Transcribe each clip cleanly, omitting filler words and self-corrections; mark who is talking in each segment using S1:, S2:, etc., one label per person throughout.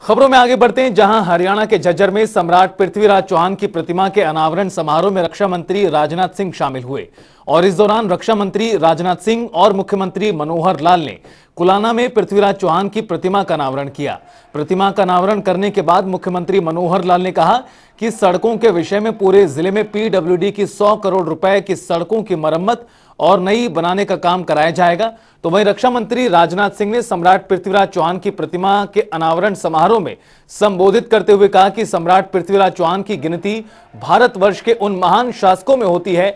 S1: खबरों में आगे बढ़ते हैं, जहां हरियाणा के झज्जर में सम्राट पृथ्वीराज चौहान की प्रतिमा के अनावरण समारोह में रक्षा मंत्री राजनाथ सिंह शामिल हुए और इस दौरान रक्षा मंत्री राजनाथ सिंह और मुख्यमंत्री मनोहर लाल ने कुलाना में पृथ्वीराज चौहान की प्रतिमा का अनावरण किया। प्रतिमा का अनावरण करने के बाद मुख्यमंत्री मनोहर लाल ने कहा कि सड़कों के विषय में पूरे जिले में पीडब्ल्यूडी की 100 करोड़ रुपए की सड़कों की मरम्मत और नई बनाने का काम कराया जाएगा। तो वहीं रक्षा मंत्री राजनाथ सिंह ने सम्राट पृथ्वीराज चौहान की प्रतिमा के अनावरण समारोह में संबोधित करते हुए कहा कि सम्राट पृथ्वीराज चौहान की गिनती भारतवर्ष के उन महान शासकों में होती है।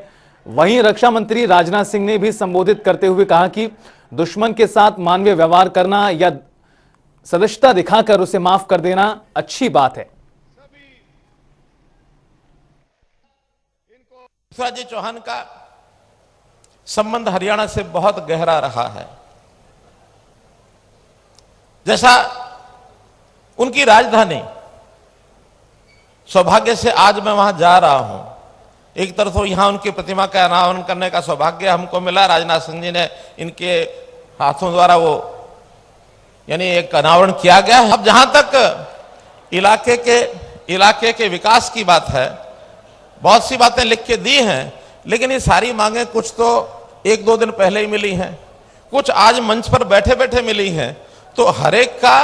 S1: वहीं रक्षा मंत्री राजनाथ सिंह ने भी संबोधित करते हुए कहा कि दुश्मन के साथ मानवीय व्यवहार करना या सदस्यता दिखाकर उसे माफ कर देना अच्छी बात है।
S2: पृथ्वीराज चौहान का संबंध हरियाणा से बहुत गहरा रहा है। जैसा उनकी राजधानी, सौभाग्य से आज मैं वहां जा रहा हूं। एक तरफ तो यहां उनकी प्रतिमा का अनावरण करने का सौभाग्य हमको मिला, राजनाथ सिंह जी ने इनके हाथों द्वारा वो यानी एक अनावरण किया गया। अब जहां तक इलाके के विकास की बात है, बहुत सी बातें लिख के दी हैं, लेकिन ये सारी मांगे कुछ तो एक दो दिन पहले ही मिली हैं, कुछ आज मंच पर बैठे बैठे मिली हैं। तो हर एक का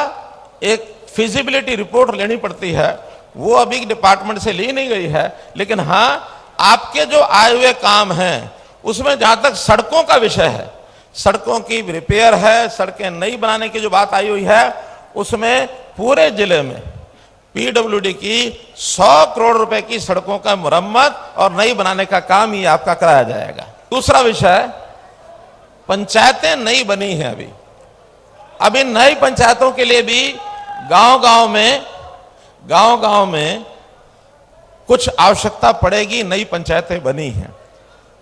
S2: एक फिजिबिलिटी रिपोर्ट लेनी पड़ती है, वो अभी डिपार्टमेंट से ली नहीं गई है। लेकिन हाँ, आपके जो आए हुए काम हैं उसमें जहां तक सड़कों का विषय है, सड़कों की रिपेयर है, सड़कें नई बनाने की जो बात आई हुई है, उसमें पूरे जिले में पीडब्ल्यूडी की 100 करोड़ रुपए की सड़कों का मरम्मत और नई बनाने का काम ही आपका कराया जाएगा। दूसरा विषय, पंचायतें नई बनी हैं अभी नई पंचायतों के लिए भी गांव-गांव में कुछ आवश्यकता पड़ेगी। नई पंचायतें बनी हैं,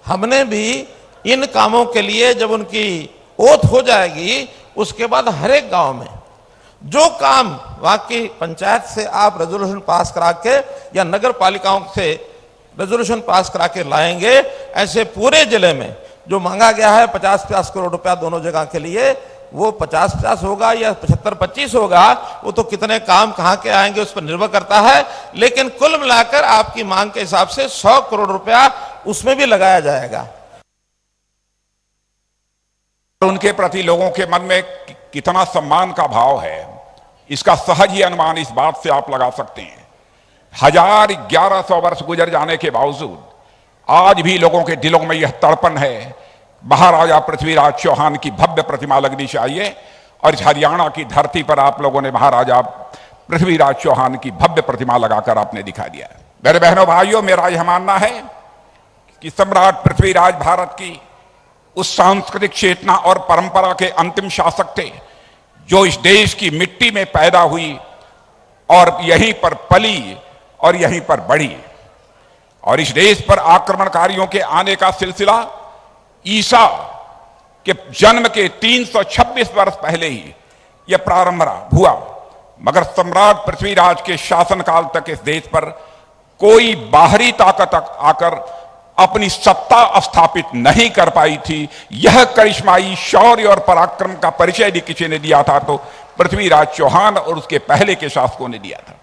S2: हमने भी इन कामों के लिए जब उनकी ओथ हो जाएगी, उसके बाद हर एक गांव में जो काम वहां की पंचायत से आप रेजोल्यूशन पास करा के या नगर पालिकाओं से रेजोल्यूशन पास करा के लाएंगे, ऐसे पूरे जिले में जो मांगा गया है 50-50 करोड़ रुपया दोनों जगह के लिए, वो 50-50 होगा या 75-25 होगा, वो तो कितने काम कहां के आएंगे उस पर निर्भर करता है। लेकिन कुल मिलाकर आपकी मांग के हिसाब से 100 करोड़ रुपया उसमें भी लगाया जाएगा।
S3: उनके प्रति लोगों के मन में कितना सम्मान का भाव है, इसका सहज ही अनुमान इस बात से आप लगा सकते हैं। 1100 वर्ष गुजर जाने के बावजूद आज भी लोगों के दिलों में यह तड़पन है, महाराजा पृथ्वीराज चौहान की भव्य प्रतिमा लगनी चाहिए। और इस हरियाणा की धरती पर आप लोगों ने महाराजा पृथ्वीराज चौहान की भव्य प्रतिमा लगाकर आपने दिखा दिया। मेरे बहनों भाइयों, मेरा यह मानना है कि सम्राट पृथ्वीराज भारत की उस सांस्कृतिक चेतना और परंपरा के अंतिम शासक थे जो इस देश की मिट्टी में पैदा हुई और यहीं पर पली और यहीं पर बढ़ी। और इस देश पर आक्रमणकारियों के आने का सिलसिला ईसा के जन्म के 326 वर्ष पहले ही यह प्रारंभ हुआ, मगर सम्राट पृथ्वीराज के शासनकाल तक इस देश पर कोई बाहरी ताकत आकर अपनी सत्ता स्थापित नहीं कर पाई थी। यह करिश्माई शौर्य और पराक्रम का परिचय यदि किसी ने दिया था तो पृथ्वीराज चौहान और उसके पहले के शासकों ने दिया था।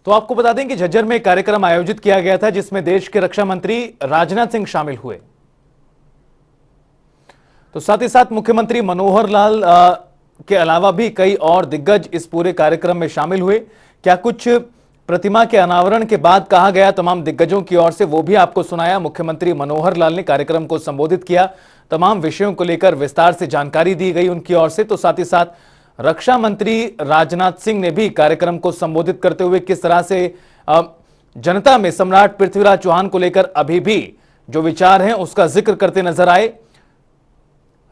S1: तो आपको बता दें कि झज्जर में एक कार्यक्रम आयोजित किया गया था जिसमें देश के रक्षा मंत्री राजनाथ सिंह शामिल हुए। तो साथ ही साथ मुख्यमंत्री मनोहर लाल के अलावा भी कई और दिग्गज इस पूरे कार्यक्रम में शामिल हुए। क्या कुछ प्रतिमा के अनावरण के बाद कहा गया तमाम दिग्गजों की ओर से, वो भी आपको सुनाया। मुख्यमंत्री मनोहर लाल ने कार्यक्रम को संबोधित किया, तमाम विषयों को लेकर विस्तार से जानकारी दी गई उनकी ओर से। तो साथ ही साथ रक्षा मंत्री राजनाथ सिंह ने भी कार्यक्रम को संबोधित करते हुए किस तरह से जनता में सम्राट पृथ्वीराज चौहान को लेकर अभी भी जो विचार हैं उसका जिक्र करते नजर आए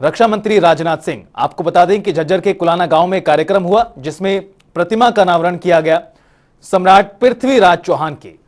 S1: रक्षा मंत्री राजनाथ सिंह। आपको बता दें कि झज्जर के कुलाना गांव में कार्यक्रम हुआ जिसमें प्रतिमा का अनावरण किया गया सम्राट पृथ्वीराज चौहान की।